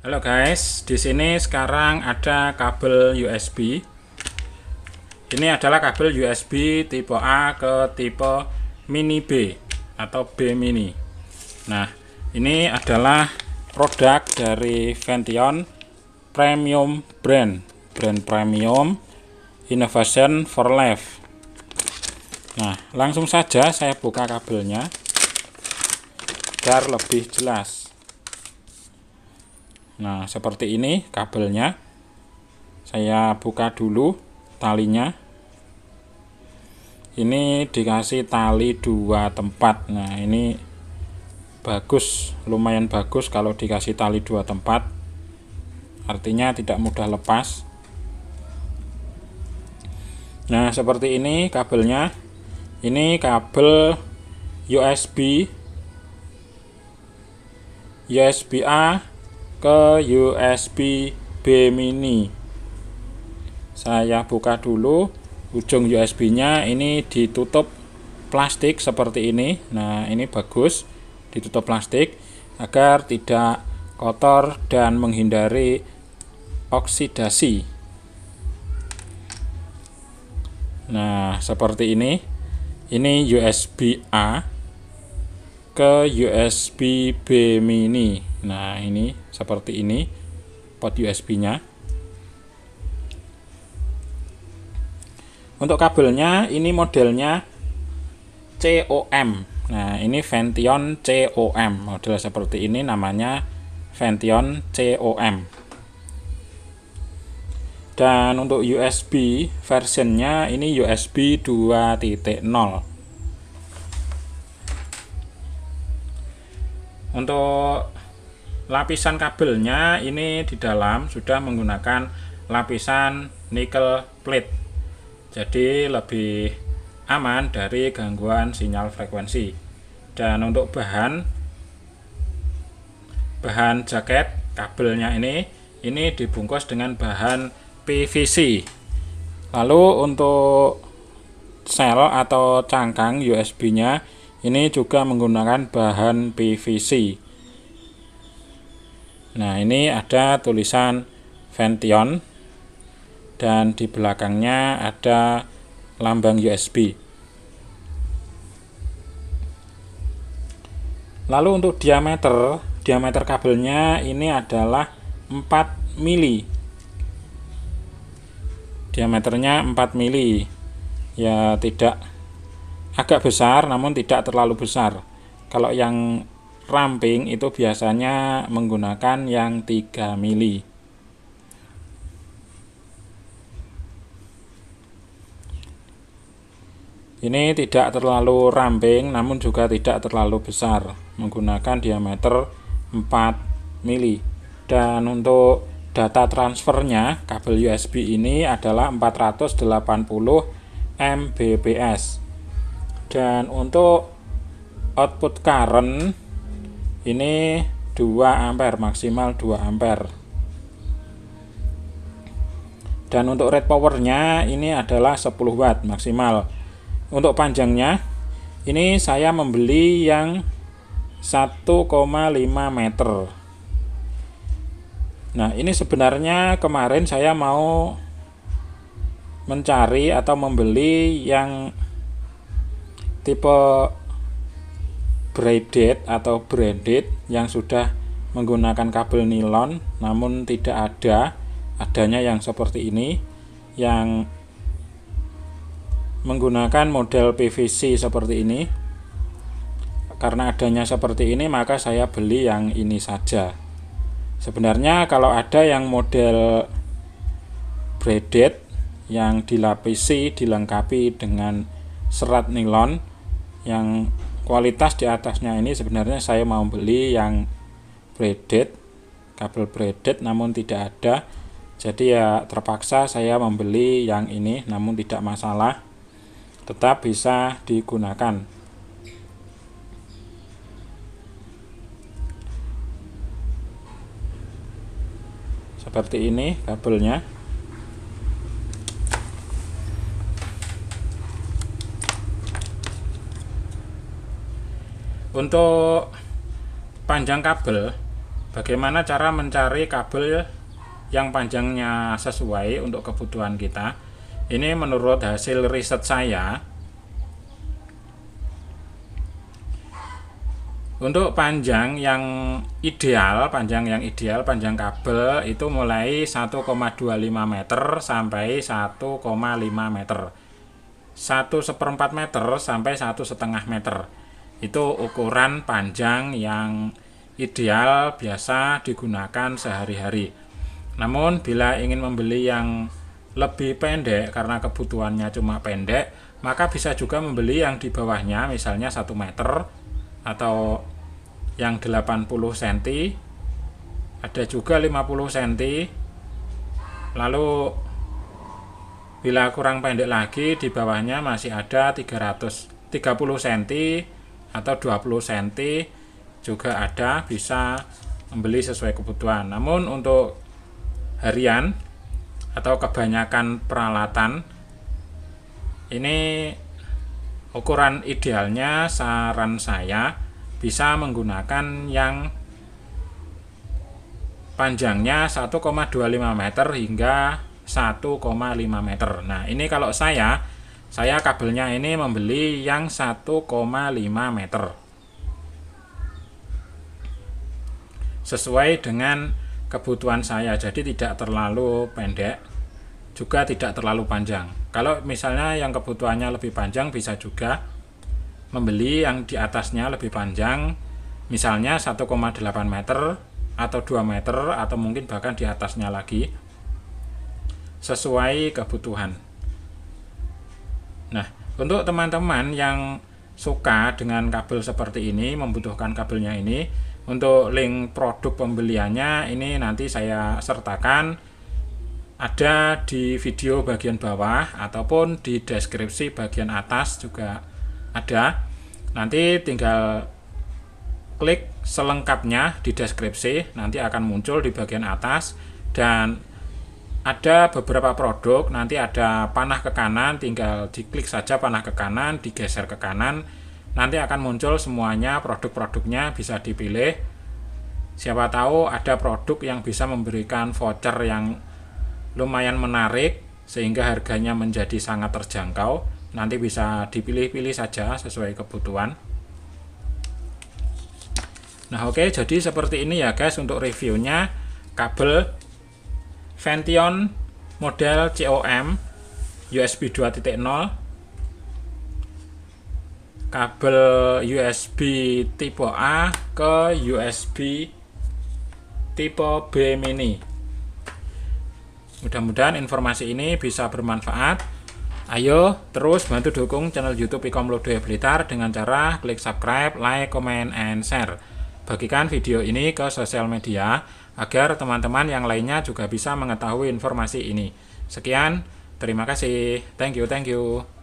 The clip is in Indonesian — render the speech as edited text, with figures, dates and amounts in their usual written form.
Halo guys, di sini sekarang ada kabel USB. Ini adalah kabel USB tipe A ke tipe mini B atau B mini. Nah, ini adalah produk dari Vention Premium brand premium Innovation for Life. Nah, langsung saja saya buka kabelnya biar lebih jelas. Nah, seperti ini kabelnya. Saya buka dulu talinya. Ini dikasih tali 2 tempat. Nah, ini bagus, lumayan bagus kalau dikasih tali 2 tempat. Artinya tidak mudah lepas. Nah, seperti ini kabelnya. Ini kabel USB A ke USB B mini. Saya buka dulu ujung USB-nya. Ini ditutup plastik seperti ini. Nah, ini bagus ditutup plastik agar tidak kotor dan menghindari oksidasi. Nah, seperti ini. Ini USB A ke USB B mini. Nah, ini seperti ini port USB-nya. Untuk kabelnya ini modelnya COM. Nah, ini Vention COM. Model seperti ini namanya Vention COM. Dan untuk USB versionnya ini USB 2.0. Untuk lapisan kabelnya ini di dalam sudah menggunakan lapisan nickel plate. Jadi lebih aman dari gangguan sinyal frekuensi. Dan untuk bahan jaket kabelnya ini dibungkus dengan bahan PVC. Lalu untuk sel atau cangkang USB-nya ini juga menggunakan bahan PVC. Nah, ini ada tulisan Vention dan di belakangnya ada lambang USB. Lalu untuk diameter kabelnya ini adalah 4 mili. Diameternya 4 mili. Ya, tidak agak besar namun tidak terlalu besar. Kalau yang ramping itu biasanya menggunakan yang 3 mili. Ini tidak terlalu ramping namun juga tidak terlalu besar, menggunakan diameter 4 mili. Dan untuk data transfernya kabel USB ini adalah 480 Mbps. Dan untuk output current ini 2 ampere, maksimal 2 ampere. Dan untuk rate powernya ini adalah 10 watt maksimal. Untuk panjangnya ini saya membeli yang 1,5 meter. Nah, ini sebenarnya kemarin saya mau mencari atau membeli yang tipe braided atau branded yang sudah menggunakan kabel nilon, namun tidak adanya yang seperti ini yang menggunakan model PVC seperti ini. Karena adanya seperti ini maka saya beli yang ini saja. Sebenarnya kalau ada yang model braided yang dilengkapi dengan serat nilon yang kualitas di atasnya ini, sebenarnya saya mau beli yang braided, kabel braided, namun tidak ada. Jadi ya terpaksa saya membeli yang ini, namun tidak masalah, tetap bisa digunakan. Seperti ini kabelnya. Untuk panjang kabel Bagaimana cara mencari kabel yang panjangnya sesuai untuk kebutuhan kita? Ini menurut hasil riset saya. Untuk panjang yang ideal, panjang kabel itu mulai 1,25 meter sampai 1,5 meter. 1/4 meter sampai 1,5 meter. Itu ukuran panjang yang ideal biasa digunakan sehari-hari. Namun bila ingin membeli yang lebih pendek karena kebutuhannya cuma pendek, maka bisa juga membeli yang di bawahnya, misalnya 1 meter atau yang 80 cm, ada juga 50 cm. Lalu bila kurang pendek lagi, di bawahnya masih ada 330 cm atau 20 cm juga ada, bisa membeli sesuai kebutuhan. Namun untuk harian atau kebanyakan peralatan, ini ukuran idealnya saran saya bisa menggunakan yang panjangnya 1,25 meter hingga 1,5 meter. Nah, ini kalau saya kabelnya ini membeli yang 1,5 meter. Sesuai dengan kebutuhan saya, jadi tidak terlalu pendek, juga tidak terlalu panjang. Kalau misalnya yang kebutuhannya lebih panjang, bisa juga membeli yang di atasnya lebih panjang, misalnya 1,8 meter atau 2 meter atau mungkin bahkan di atasnya lagi, sesuai kebutuhan. Nah, untuk teman-teman yang suka dengan kabel seperti ini, membutuhkan kabelnya ini, untuk link produk pembeliannya ini nanti saya sertakan, ada di video bagian bawah ataupun di deskripsi bagian atas juga ada. Nanti tinggal klik selengkapnya di deskripsi, nanti akan muncul di bagian atas. Dan ada beberapa produk, nanti ada panah ke kanan, tinggal diklik saja panah ke kanan, digeser ke kanan, nanti akan muncul semuanya produk-produknya, bisa dipilih. Siapa tahu ada produk yang bisa memberikan voucher yang lumayan menarik sehingga harganya menjadi sangat terjangkau. Nanti bisa dipilih-pilih saja sesuai kebutuhan. Nah, oke, jadi seperti ini ya guys untuk reviewnya kabel Vention model COM USB 2.0, kabel USB tipe A ke USB tipe B mini. Mudah-mudahan informasi ini bisa bermanfaat. Ayo terus bantu dukung channel YouTube Ikom Lodewijk Blitar dengan cara klik subscribe, like, comment, and share. Bagikan video ini ke sosial media agar teman-teman yang lainnya juga bisa mengetahui informasi ini. Sekian, terima kasih. Thank you.